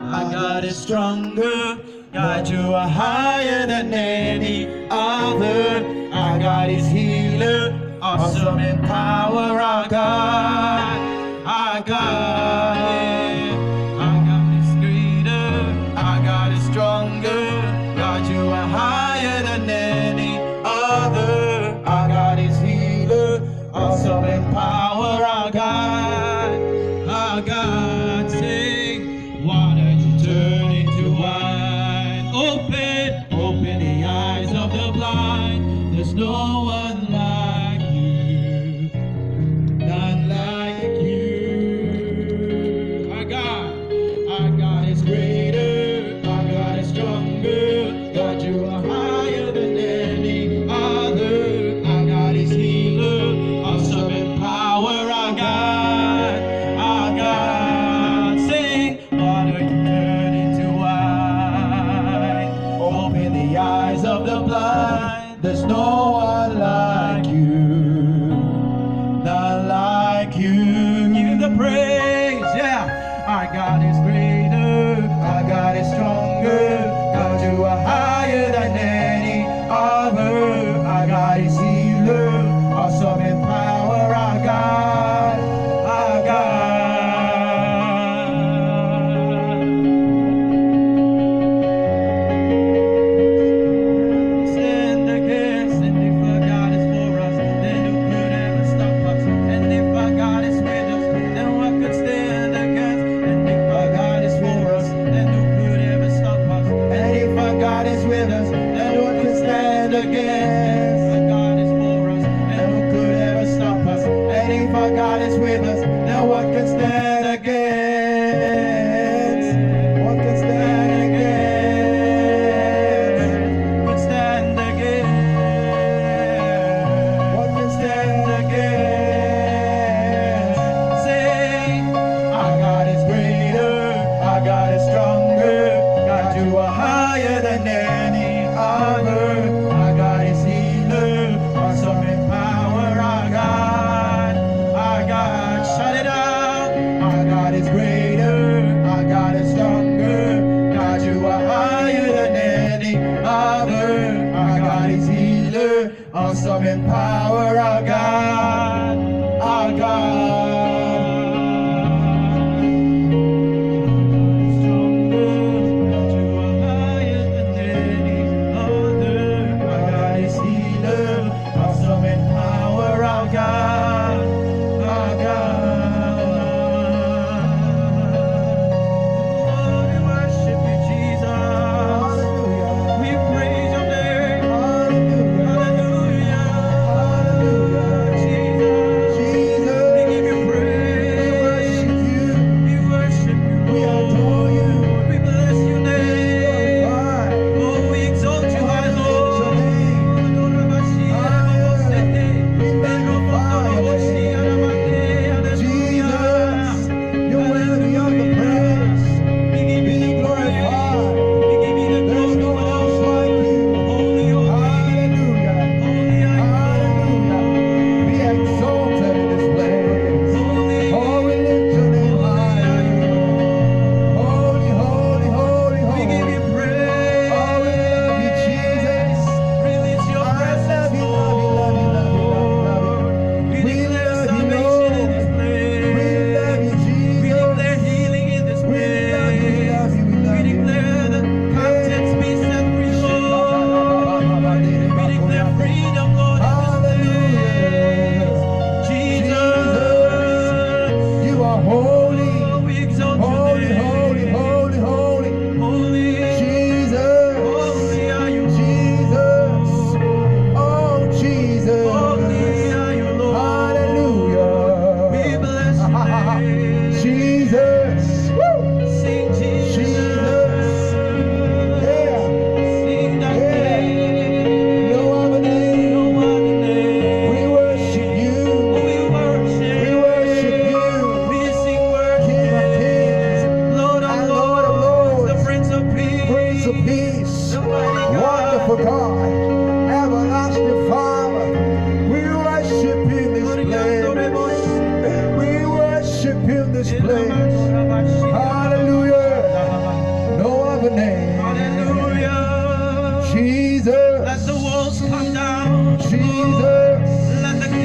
Our God is stronger. God, you are higher than any other. Our God is healer, awesome in power. Our God, our God, yeah. Our God is greater. Our God is stronger. God, you are higher than any other. Our God is healer, awesome in power. Our God, sing. Water you turn into wine. Open the eyes of the blind. There's no one like you, none like you. Our God is greater. Our God is stronger. God, you are higher than any other. Our God is healer, awesome in power. Our God, sing. Water you turn into wine. Open the eyes of the blind. There's no one like you, not like you. Give the praise, yeah. Our God is greater. Our God is stronger. God, you are higher than any other. Our God is healer, awesome in power. Our God, our God. Send again, send if our God is for us, then who could ever stop us? And if our God is with us, then what could stand against? And if our God is for us, then who could ever stop us? And if our God is with us, then what could stand against? If our God is for us, then who could ever stop us? And if our God is with us, then what could stand against? What could stand against? Could stand against? What can stand against? Sing, our God is greater, our God is stronger. God, you are higher than any other. Our God is healer, awesome in power. Our God, shut it out. Our God is greater, our God is stronger. God, you are higher than any other. Our God is healer, awesome in power. Our God, our God. Stronger, God, you are higher than any other. Our God is healer, awesome in power. Our God, our God. Oh, we worship you, Jesus. We praise your name. Hallelujah. Jesus. Let the walls come down.